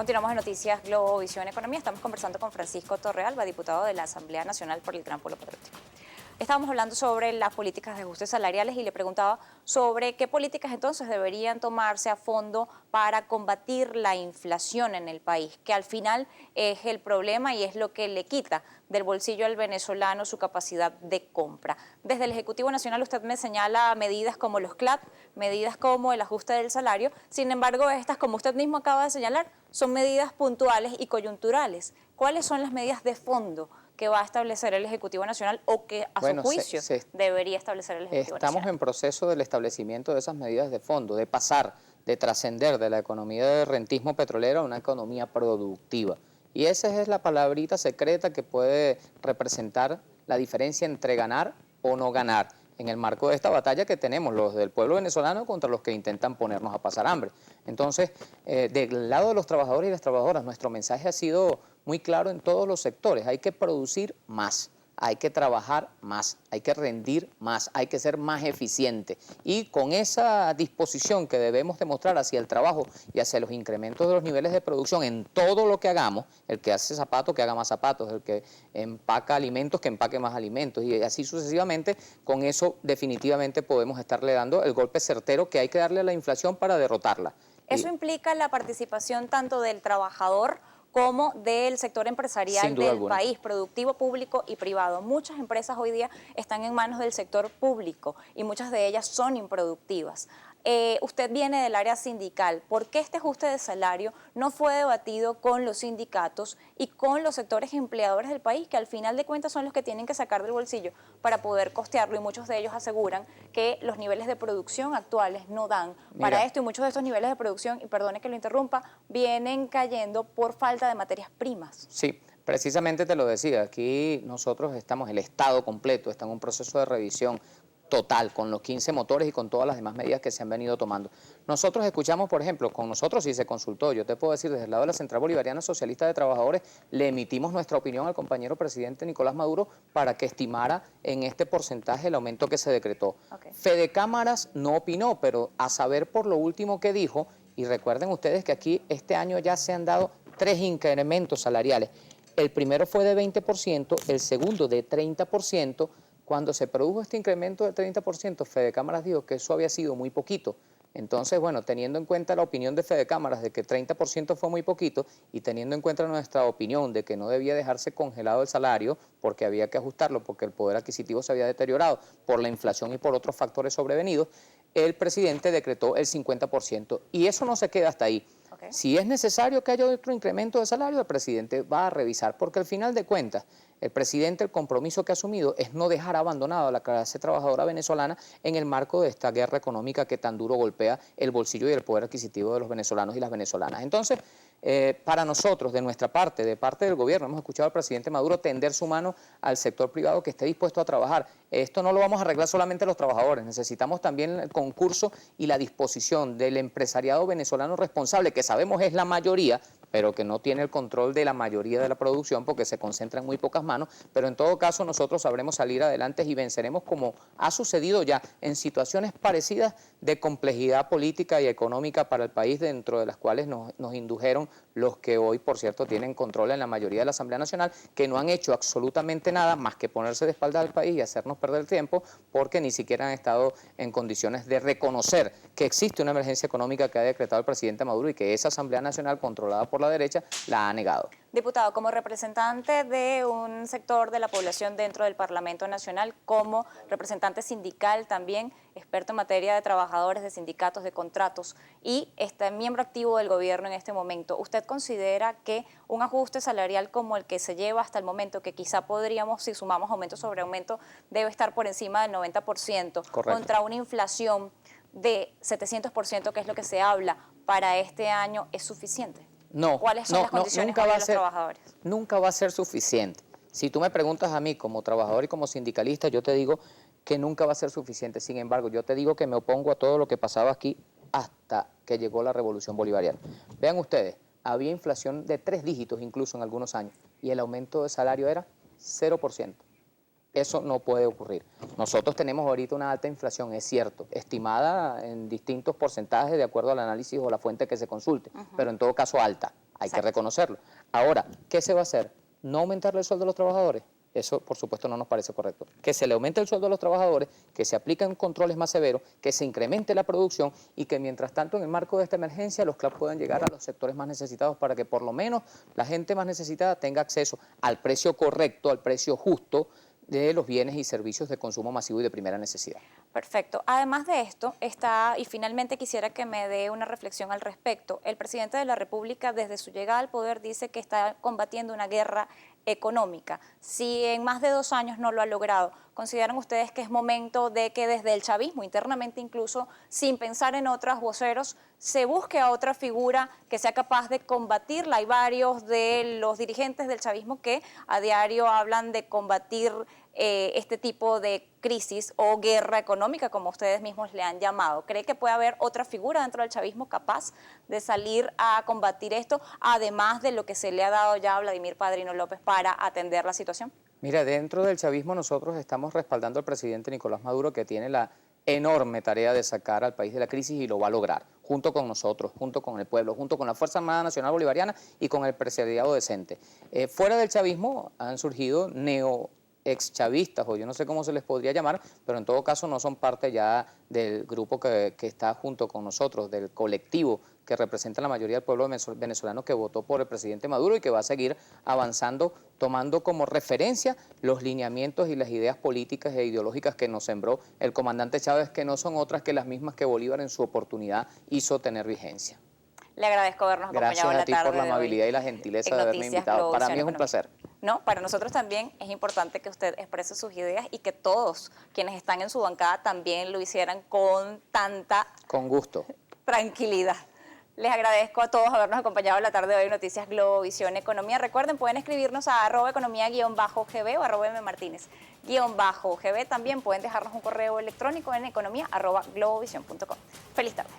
Continuamos en Noticias Globovisión Economía. Estamos conversando con Francisco Torrealba, diputado de la Asamblea Nacional por el Gran Polo Patriótico. Estábamos hablando sobre las políticas de ajustes salariales y le preguntaba sobre qué políticas entonces deberían tomarse a fondo para combatir la inflación en el país, que al final es el problema y es lo que le quita del bolsillo al venezolano su capacidad de compra. Desde el Ejecutivo Nacional usted me señala medidas como los CLAP, medidas como el ajuste del salario. Sin embargo, estas, como usted mismo acaba de señalar, son medidas puntuales y coyunturales. ¿Cuáles son las medidas de fondo que va a establecer el Ejecutivo Nacional o que a su juicio debería establecer el Ejecutivo Nacional? Estamos en proceso del establecimiento de esas medidas de fondo, de pasar, de trascender de la economía de rentismo petrolero a una economía productiva. Y esa es la palabrita secreta que puede representar la diferencia entre ganar o no ganar en el marco de esta batalla que tenemos los del pueblo venezolano contra los que intentan ponernos a pasar hambre. Entonces, del lado de los trabajadores y las trabajadoras, nuestro mensaje ha sido muy claro en todos los sectores: hay que producir más, hay que trabajar más, hay que rendir más, hay que ser más eficiente. Y con esa disposición que debemos demostrar hacia el trabajo y hacia los incrementos de los niveles de producción en todo lo que hagamos, el que hace zapatos, que haga más zapatos, el que empaca alimentos, que empaque más alimentos, y así sucesivamente, con eso definitivamente podemos estarle dando el golpe certero que hay que darle a la inflación para derrotarla. Eso implica la participación tanto del trabajador como del sector empresarial del país, productivo, público y privado. Muchas empresas hoy día están en manos del sector público y muchas de ellas son improductivas. Usted viene del área sindical. ¿Por qué este ajuste de salario no fue debatido con los sindicatos y con los sectores empleadores del país, que al final de cuentas son los que tienen que sacar del bolsillo para poder costearlo? Y muchos de ellos aseguran que los niveles de producción actuales no dan para esto, y muchos de estos niveles de producción, y perdone que lo interrumpa, vienen cayendo por falta de materias primas. Sí, precisamente te lo decía, aquí nosotros estamos, el Estado completo está en un proceso de revisión total, con los 15 motores y con todas las demás medidas que se han venido tomando. Nosotros escuchamos, por ejemplo, con nosotros sí se consultó, yo te puedo decir, desde el lado de la Central Bolivariana Socialista de Trabajadores, le emitimos nuestra opinión al compañero presidente Nicolás Maduro para que estimara en este porcentaje el aumento que se decretó. Fedecámaras no opinó, pero a saber por lo último que dijo, y recuerden ustedes que aquí este año ya se han dado 3 incrementos salariales. El primero fue de 20%, el segundo de 30%. Cuando se produjo este incremento del 30%, Fedecámaras dijo que eso había sido muy poquito. Entonces, bueno, teniendo en cuenta la opinión de Fedecámaras de que 30% fue muy poquito y teniendo en cuenta nuestra opinión de que no debía dejarse congelado el salario porque había que ajustarlo porque el poder adquisitivo se había deteriorado por la inflación y por otros factores sobrevenidos, el presidente decretó el 50%. Y eso no se queda hasta ahí. Si es necesario que haya otro incremento de salario, el presidente va a revisar, porque al final de cuentas, el presidente, el compromiso que ha asumido es no dejar abandonado a la clase trabajadora venezolana en el marco de esta guerra económica que tan duro golpea el bolsillo y el poder adquisitivo de los venezolanos y las venezolanas. Entonces, para nosotros, de nuestra parte, de parte del gobierno, hemos escuchado al presidente Maduro tender su mano al sector privado que esté dispuesto a trabajar. Esto no lo vamos a arreglar solamente los trabajadores, necesitamos también el concurso y la disposición del empresariado venezolano responsable, que sabemos es la mayoría, pero que no tiene el control de la mayoría de la producción porque se concentra en muy pocas manos, pero en todo caso nosotros sabremos salir adelante y venceremos, como ha sucedido ya en situaciones parecidas de complejidad política y económica para el país, dentro de las cuales nos indujeron los que hoy, por cierto, tienen control en la mayoría de la Asamblea Nacional, que no han hecho absolutamente nada más que ponerse de espalda al país y hacernos perder el tiempo, porque ni siquiera han estado en condiciones de reconocer que existe una emergencia económica que ha decretado el presidente Maduro y que esa Asamblea Nacional, controlada por la derecha, la ha negado. Diputado, como representante de un sector de la población dentro del Parlamento Nacional, como representante sindical también, experto en materia de trabajadores, de sindicatos, de contratos, y miembro activo del gobierno en este momento, ¿usted considera que un ajuste salarial como el que se lleva hasta el momento, que quizá podríamos, si sumamos aumento sobre aumento, debe estar por encima del 90%, contra una inflación de 700%, que es lo que se habla para este año, es suficiente? No, ¿Cuáles son las condiciones para los trabajadores? Nunca va a ser suficiente. Si tú me preguntas a mí como trabajador y como sindicalista, yo te digo que nunca va a ser suficiente. Sin embargo, yo te digo que me opongo a todo lo que pasaba aquí hasta que llegó la revolución bolivariana. Vean ustedes, había inflación de 3 dígitos incluso en algunos años y el aumento de salario era 0%. Eso no puede ocurrir. Nosotros tenemos ahorita una alta inflación, es cierto, estimada en distintos porcentajes de acuerdo al análisis o la fuente que se consulte, pero en todo caso alta. hay que Exacto. reconocerlo. Ahora, ¿qué se va a hacer? ¿No aumentarle el sueldo a los trabajadores? Eso, por supuesto, no nos parece correcto. Que se le aumente el sueldo a los trabajadores, que se apliquen controles más severos, que se incremente la producción y que, mientras tanto, en el marco de esta emergencia, los CLAP puedan llegar a los sectores más necesitados para que, por lo menos, la gente más necesitada tenga acceso al precio correcto, al precio justo de los bienes y servicios de consumo masivo y de primera necesidad. Perfecto. Además de esto, está, y finalmente quisiera que me dé una reflexión al respecto, el presidente de la República desde su llegada al poder dice que está combatiendo una guerra económica. Si en más de 2 años no lo ha logrado, ¿consideran ustedes que es momento de que desde el chavismo, internamente incluso, sin pensar en otros voceros, se busque a otra figura que sea capaz de combatirla? Hay varios de los dirigentes del chavismo que a diario hablan de combatir este tipo de crisis o guerra económica, como ustedes mismos le han llamado. ¿Cree que puede haber otra figura dentro del chavismo capaz de salir a combatir esto, además de lo que se le ha dado ya a Vladimir Padrino López para atender la situación? Mira, dentro del chavismo nosotros estamos respaldando al presidente Nicolás Maduro, que tiene la enorme tarea de sacar al país de la crisis y lo va a lograr, junto con nosotros, junto con el pueblo, junto con la Fuerza Armada Nacional Bolivariana y con el empresariado decente. Fuera del chavismo han surgido exchavistas, o yo no sé cómo se les podría llamar, pero en todo caso no son parte ya del grupo que está junto con nosotros, del colectivo que representa la mayoría del pueblo venezolano que votó por el presidente Maduro y que va a seguir avanzando, tomando como referencia los lineamientos y las ideas políticas e ideológicas que nos sembró el comandante Chávez, que no son otras que las mismas que Bolívar en su oportunidad hizo tener vigencia. Le agradezco habernos Gracias acompañado en a la ti tarde por la de hoy amabilidad y la gentileza en de haberme Noticias invitado. Para mí es un Economía. placer. No, para nosotros también es importante que usted exprese sus ideas y que todos quienes están en su bancada también lo hicieran con tanta Con gusto. tranquilidad. Les agradezco a todos habernos acompañado en la tarde de hoy en Noticias Globovisión Economía. Recuerden, pueden escribirnos a @economía_gb o @mmartinez_gb. También pueden dejarnos un correo electrónico en economía@globovision.com. Feliz tarde.